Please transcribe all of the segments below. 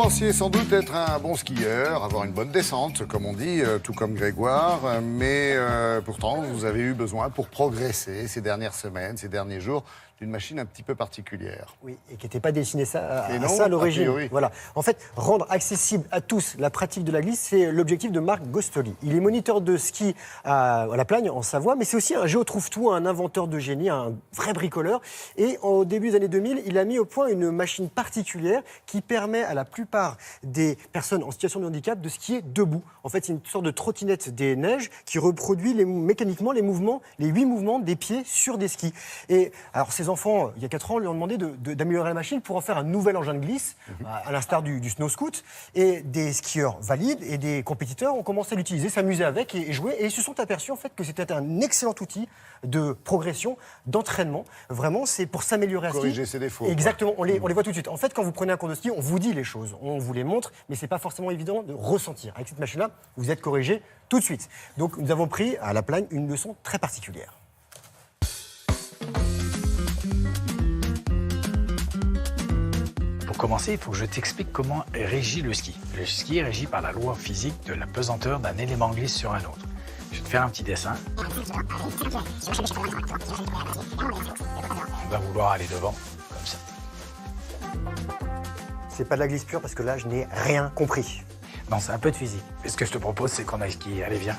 pensiez sans doute être un bon skieur, avoir une bonne descente, comme on dit, tout comme Grégoire, mais pourtant, vous avez eu besoin, pour progresser ces dernières semaines, ces derniers jours, d'une machine un petit peu particulière. Oui, et qui n'était pas destinée à non, ça à l'origine. a priori. Voilà. En fait, rendre accessible à tous la pratique de la glisse, c'est l'objectif de Marc Gostoli. Il est moniteur de ski à la Plagne, en Savoie, mais c'est aussi un géotrouve-tout, un inventeur de génie, un vrai bricoleur. Et au début des années 2000, il a mis au point une machine particulière qui permet à la plupart des personnes en situation de handicap de skier debout. En fait, c'est une sorte de trottinette des neiges qui reproduit mécaniquement les 8 mouvements des pieds sur des skis. Et alors, ces enfants, il y a 4 ans, lui ont demandé d'améliorer la machine pour en faire un nouvel engin de glisse, à l'instar du snow scoot. Et des skieurs valides et des compétiteurs ont commencé à l'utiliser, s'amuser avec et jouer. Et ils se sont aperçus en fait que c'était un excellent outil de progression, d'entraînement. Vraiment, c'est pour s'améliorer à ski. Corriger ses défauts. Exactement, on les voit tout de suite. En fait, quand vous prenez un cours de ski, on vous dit les choses, on vous les montre, mais c'est pas forcément évident de ressentir. Avec cette machine-là, vous êtes corrigé tout de suite. Donc, nous avons pris à la Plagne une leçon très particulière. Pour commencer, il faut que je t'explique comment est régi le ski. Le ski est régi par la loi physique de la pesanteur d'un élément glisse sur un autre. Je vais te faire un petit dessin. On va vouloir aller devant, comme ça. C'est pas de la glisse pure parce que là, je n'ai rien compris. Non, c'est un peu de physique. Et ce que je te propose, c'est qu'on aille skier. Allez, viens.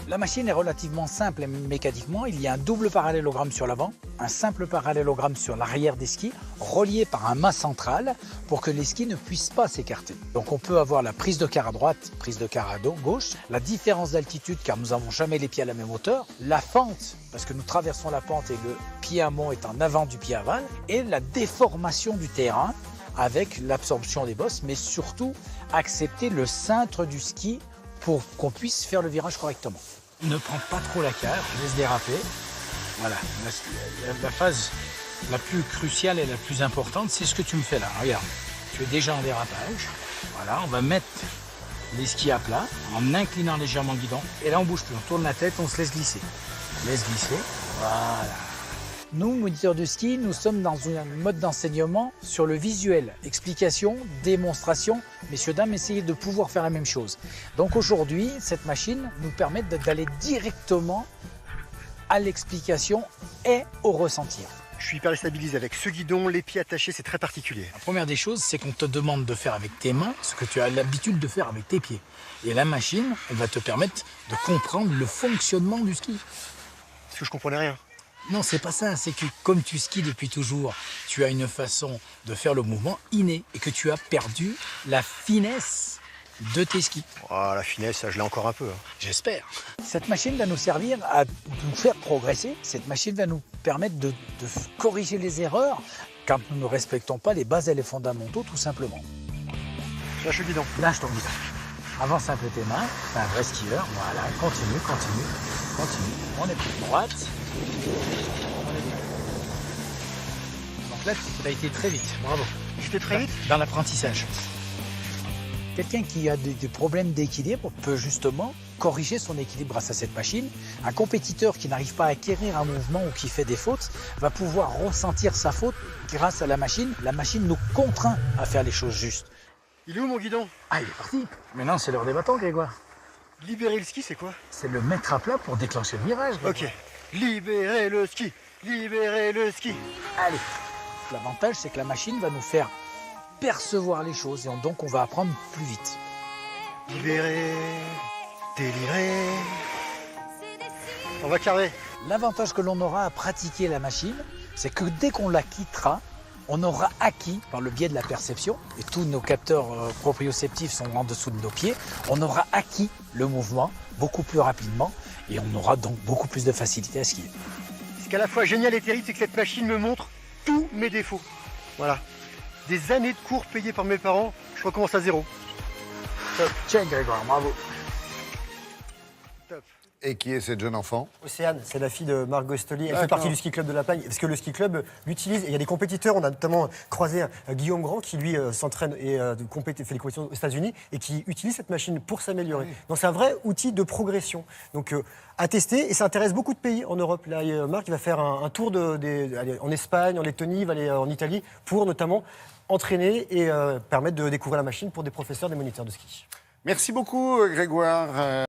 La machine est relativement simple mécaniquement. Il y a un double parallélogramme sur l'avant, un simple parallélogramme sur l'arrière des skis, relié par un mât central pour que les skis ne puissent pas s'écarter. Donc on peut avoir la prise de quart à droite, prise de quart à gauche, la différence d'altitude car nous n'avons jamais les pieds à la même hauteur, la fente parce que nous traversons la pente et le pied amont est en avant du pied aval, et la déformation du terrain avec l'absorption des bosses, mais surtout accepter le cintre du ski pour qu'on puisse faire le virage correctement. Ne prends pas trop la cage, laisse déraper. Voilà, la phase la plus cruciale et la plus importante, c'est ce que tu me fais là. Regarde, tu es déjà en dérapage. Voilà, on va mettre les skis à plat en inclinant légèrement le guidon. Et là, on bouge plus, on tourne la tête, on se laisse glisser. Laisse glisser, voilà. Nous, moniteurs de ski, nous sommes dans un mode d'enseignement sur le visuel. Explication, démonstration. Messieurs, dames, essayez de pouvoir faire la même chose. Donc aujourd'hui, cette machine nous permet d'aller directement à l'explication et au ressentir. Je suis hyper stabilisé avec ce guidon, les pieds attachés, c'est très particulier. La première des choses, c'est qu'on te demande de faire avec tes mains ce que tu as l'habitude de faire avec tes pieds. Et la machine, elle va te permettre de comprendre le fonctionnement du ski. Parce que je comprenais rien. Non, c'est pas ça. C'est que comme tu skis depuis toujours, tu as une façon de faire le mouvement inné et que tu as perdu la finesse de tes skis. Oh, la finesse, je l'ai encore un peu. J'espère. Cette machine va nous servir à nous faire progresser. Cette machine va nous permettre de corriger les erreurs quand nous ne respectons pas les bases et les fondamentaux, tout simplement. Lâche le guidon. Lâche ton guidon. Avance un peu tes mains. C'est un vrai skieur. Voilà, continue. On est plus droite. Donc là, tu as été très vite, bravo. J'étais très vite dans l'apprentissage. Quelqu'un qui a des problèmes d'équilibre peut justement corriger son équilibre grâce à cette machine. Un compétiteur qui n'arrive pas à acquérir un mouvement ou qui fait des fautes va pouvoir ressentir sa faute grâce à la machine. La machine nous contraint à faire les choses justes. Il est où mon guidon? Ah, il est parti. Maintenant, c'est l'heure des bâtons, Grégoire. Libérer le ski, c'est quoi? C'est le mettre à plat pour déclencher le virage, Grégoire. Ok. Libérez le ski. Libérez le ski. Allez. L'avantage, c'est que la machine va nous faire percevoir les choses et donc on va apprendre plus vite. Libérer, délivrer. On va carrer. L'avantage que l'on aura à pratiquer la machine, c'est que dès qu'on la quittera, on aura acquis, par le biais de la perception, et tous nos capteurs proprioceptifs sont en dessous de nos pieds, on aura acquis le mouvement beaucoup plus rapidement et on aura donc beaucoup plus de facilité à skier. Ce qui est à la fois génial et terrible, c'est que cette machine me montre tous mes défauts. Voilà. Des années de cours payés par mes parents, je recommence à zéro. Top. Tiens Grégoire, bravo. Top. Et qui est cette jeune enfant? Océane, c'est la fille de Marc Gostoli. Elle fait D'accord. partie du ski club de la Plagne. Parce que le ski club l'utilise. Et il y a des compétiteurs. On a notamment croisé Guillaume Grand qui, lui, s'entraîne et fait des compétitions aux États-Unis et qui utilise cette machine pour s'améliorer. Donc c'est un vrai outil de progression. Donc à tester. Et ça intéresse beaucoup de pays en Europe. Là, Marc il va faire un tour aller en Espagne, en Lettonie, il va aller en Italie pour notamment entraîner et permettre de découvrir la machine pour des professeurs, des moniteurs de ski. Merci beaucoup, Grégoire.